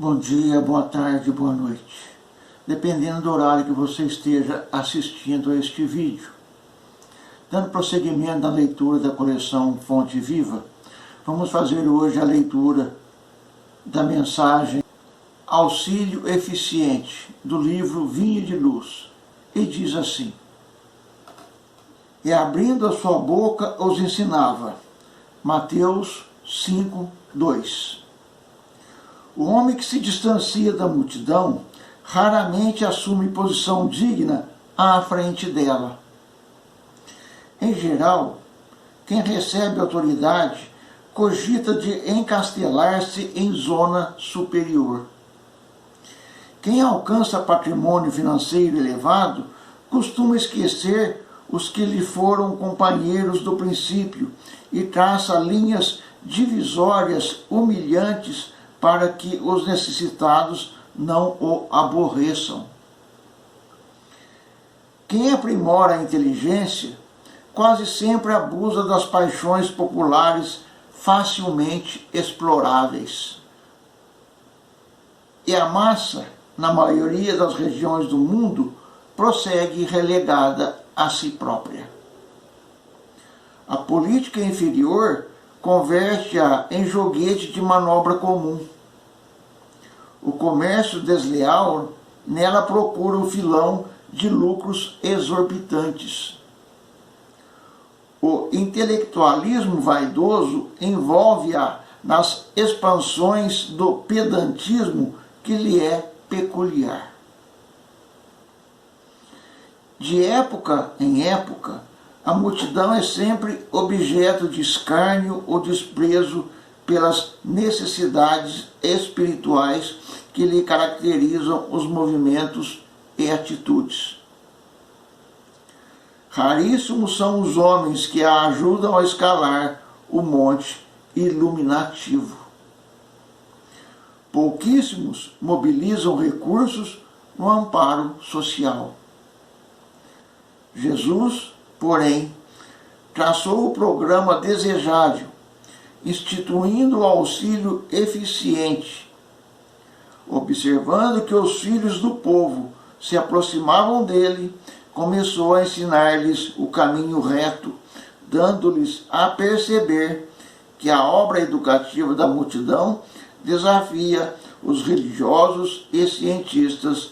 Bom dia, boa tarde, boa noite. Dependendo do horário que você esteja assistindo a este vídeo. Dando prosseguimento na leitura da coleção Fonte Viva, vamos fazer hoje a leitura da mensagem Auxílio Eficiente, do livro Vinha de Luz. E diz assim: E abrindo a sua boca os ensinava. Mateus 5:2. O homem que se distancia da multidão raramente assume posição digna à frente dela. Em geral, quem recebe autoridade cogita de encastelar-se em zona superior. Quem alcança patrimônio financeiro elevado costuma esquecer os que lhe foram companheiros do princípio e traça linhas divisórias humilhantes para que os necessitados não o aborreçam. Quem aprimora a inteligência quase sempre abusa das paixões populares facilmente exploráveis. E a massa, na maioria das regiões do mundo, prossegue relegada a si própria. A política inferior converte-a em joguete de manobra comum. O comércio desleal nela procura o filão de lucros exorbitantes. O intelectualismo vaidoso envolve-a nas expansões do pedantismo que lhe é peculiar. De época em época, a multidão é sempre objeto de escárnio ou desprezo pelas necessidades espirituais que lhe caracterizam os movimentos e atitudes. Raríssimos são os homens que a ajudam a escalar o monte iluminativo. Pouquíssimos mobilizam recursos no amparo social. Jesus, porém, traçou o programa desejável, instituindo o auxílio eficiente. Observando que os filhos do povo se aproximavam dele, começou a ensinar-lhes o caminho reto, dando-lhes a perceber que a obra educativa da multidão desafia os religiosos e cientistas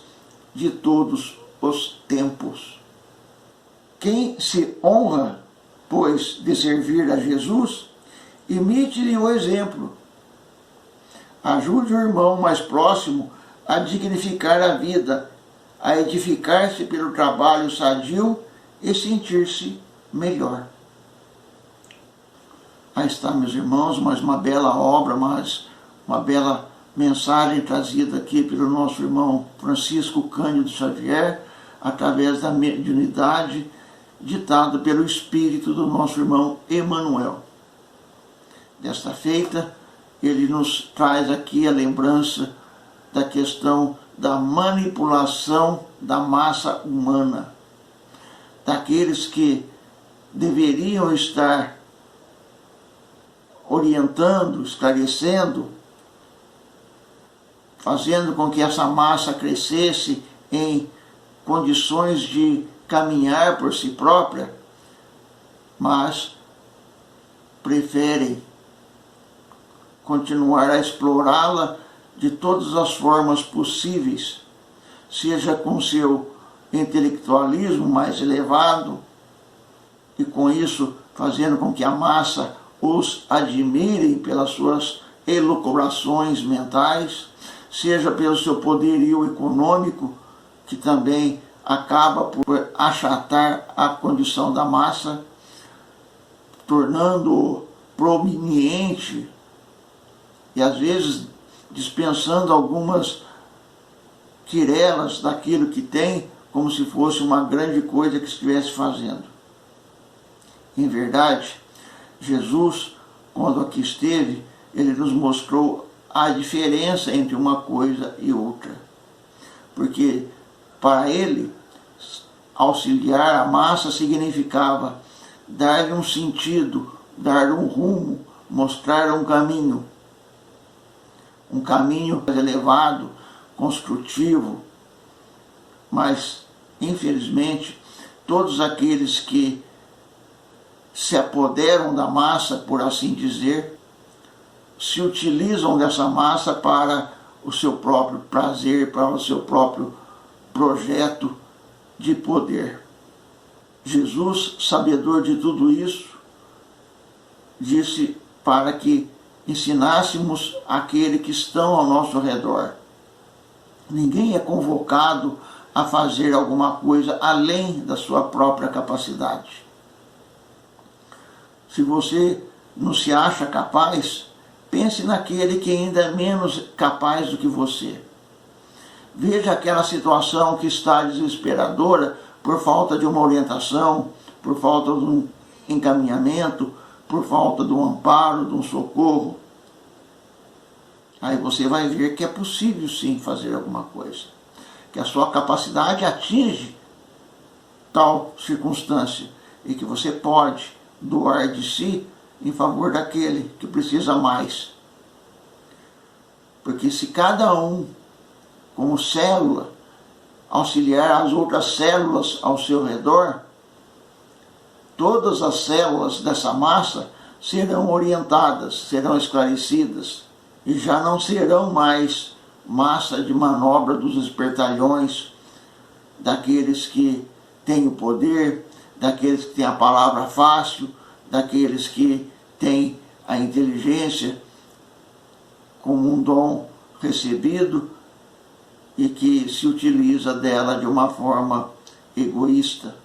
de todos os tempos. Quem se honra, pois, de servir a Jesus, imite-lhe o exemplo. Ajude o irmão mais próximo a dignificar a vida, a edificar-se pelo trabalho sadio e sentir-se melhor. Aí está, meus irmãos, mais uma bela obra, mais uma bela mensagem trazida aqui pelo nosso irmão Francisco Cândido Xavier, através da mediunidade ditado pelo espírito do nosso irmão Emmanuel. Desta feita, ele nos traz aqui a lembrança da questão da manipulação da massa humana, daqueles que deveriam estar orientando, esclarecendo, fazendo com que essa massa crescesse em condições de caminhar por si própria, mas preferem continuar a explorá-la de todas as formas possíveis, seja com seu intelectualismo mais elevado, e com isso fazendo com que a massa os admirem pelas suas elucubrações mentais, seja pelo seu poderio econômico, que também acaba por achatar a condição da massa, tornando-o prominente e às vezes dispensando algumas quirelas daquilo que tem, como se fosse uma grande coisa que estivesse fazendo. Em verdade, Jesus, quando aqui esteve, ele nos mostrou a diferença entre uma coisa e outra. Porque para ele, auxiliar a massa significava dar-lhe um sentido, dar um rumo, mostrar um caminho. um caminho elevado, construtivo, mas, infelizmente, todos aqueles que se apoderam da massa, por assim dizer, se utilizam dessa massa para o seu próprio prazer, para o seu próprio projeto de poder. Jesus, sabedor de tudo isso, disse para que ensinássemos aqueles que estão ao nosso redor. Ninguém é convocado a fazer alguma coisa além da sua própria capacidade. Se você não se acha capaz, pense naquele que ainda é menos capaz do que você. Veja aquela situação que está desesperadora por falta de uma orientação, por falta de um encaminhamento, por falta de um amparo, de um socorro. Aí você vai ver que é possível sim fazer alguma coisa, que a sua capacidade atinge tal circunstância e que você pode doar de si em favor daquele que precisa mais. Porque se cada um, como célula, auxiliar as outras células ao seu redor, todas as células dessa massa serão orientadas, serão esclarecidas e já não serão mais massa de manobra dos espertalhões, daqueles que têm o poder, daqueles que têm a palavra fácil, daqueles que têm a inteligência como um dom recebido e que se utiliza dela de uma forma egoísta.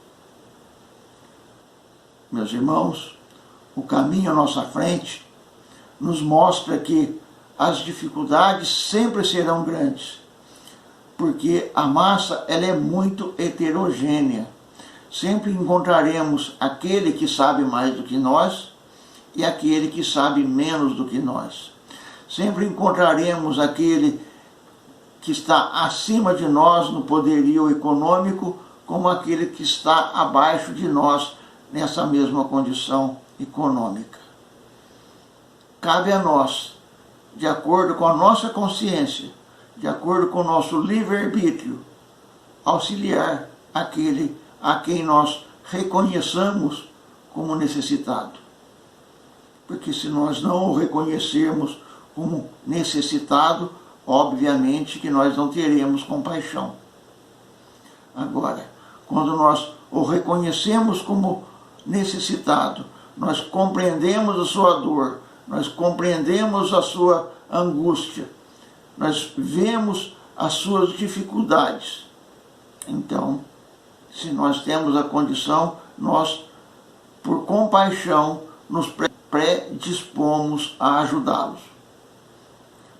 Meus irmãos, o caminho à nossa frente nos mostra que as dificuldades sempre serão grandes, porque a massa ela é muito heterogênea. Sempre encontraremos aquele que sabe mais do que nós e aquele que sabe menos do que nós. Sempre encontraremos aquele que está acima de nós no poderio econômico, como aquele que está abaixo de nós nessa mesma condição econômica. Cabe a nós, de acordo com a nossa consciência, de acordo com o nosso livre-arbítrio, auxiliar aquele a quem nós reconheçamos como necessitado. Porque se nós não o reconhecermos como necessitado, obviamente que nós não teremos compaixão. Agora, quando nós o reconhecemos como necessitado, nós compreendemos a sua dor, nós compreendemos a sua angústia, nós vemos as suas dificuldades. Então, se nós temos a condição, nós, por compaixão, nos predispomos a ajudá-los.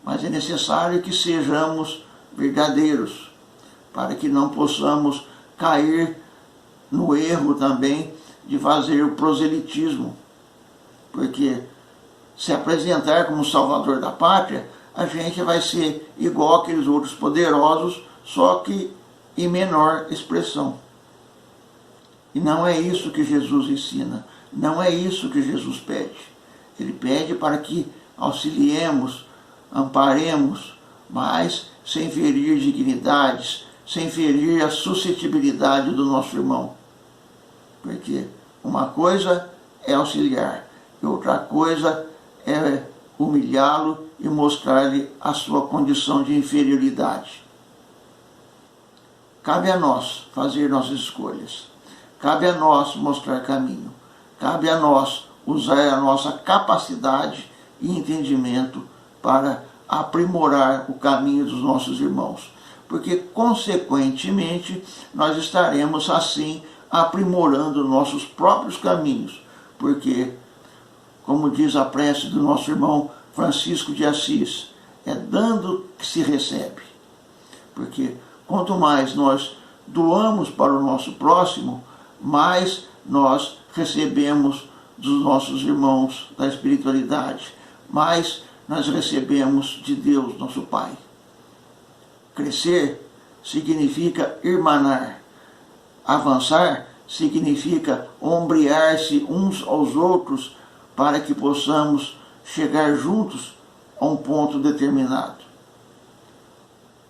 Mas é necessário que sejamos verdadeiros, para que não possamos cair no erro também de fazer o proselitismo. Porque se apresentar como salvador da pátria, a gente vai ser igual aqueles outros poderosos, só que em menor expressão. E não é isso que Jesus ensina, não é isso que Jesus pede. Ele pede para que auxiliemos, amparemos, mas sem ferir dignidades, sem ferir a suscetibilidade do nosso irmão. Porque uma coisa é auxiliar, e outra coisa é humilhá-lo e mostrar-lhe a sua condição de inferioridade. Cabe a nós fazer nossas escolhas. Cabe a nós mostrar caminho. Cabe a nós usar a nossa capacidade e entendimento para aprimorar o caminho dos nossos irmãos. Porque, consequentemente, nós estaremos, assim, aprimorando nossos próprios caminhos. Porque, como diz a prece do nosso irmão Francisco de Assis, é dando que se recebe. Porque quanto mais nós doamos para o nosso próximo, mais nós recebemos dos nossos irmãos da espiritualidade, mais nós recebemos de Deus, nosso Pai. Crescer significa irmanar. Avançar significa ombrear-se uns aos outros para que possamos chegar juntos a um ponto determinado.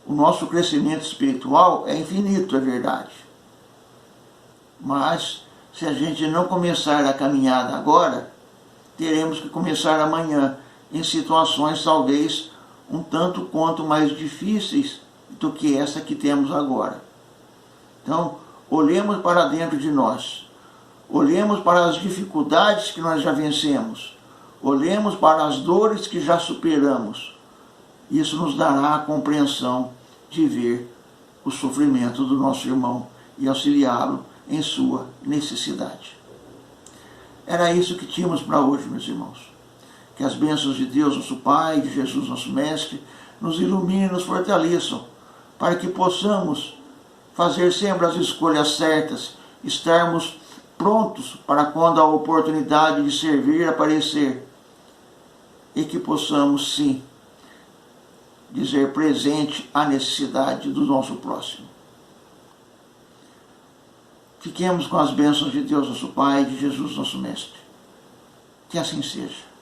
O nosso crescimento espiritual é infinito, é verdade. Mas, se a gente não começar a caminhada agora, teremos que começar amanhã, em situações talvez um tanto quanto mais difíceis do que essa que temos agora. Então, olhemos para dentro de nós. Olhemos para as dificuldades que nós já vencemos. Olhemos para as dores que já superamos. Isso nos dará a compreensão de ver o sofrimento do nosso irmão e auxiliá-lo em sua necessidade. Era isso que tínhamos para hoje, meus irmãos. Que as bênçãos de Deus, nosso Pai, de Jesus, nosso Mestre, nos iluminem e nos fortaleçam, para que possamos fazer sempre as escolhas certas, estarmos prontos para quando a oportunidade de servir aparecer, e que possamos, sim, dizer presente à necessidade do nosso próximo. Fiquemos com as bênçãos de Deus, nosso Pai, e de Jesus, nosso Mestre. Que assim seja.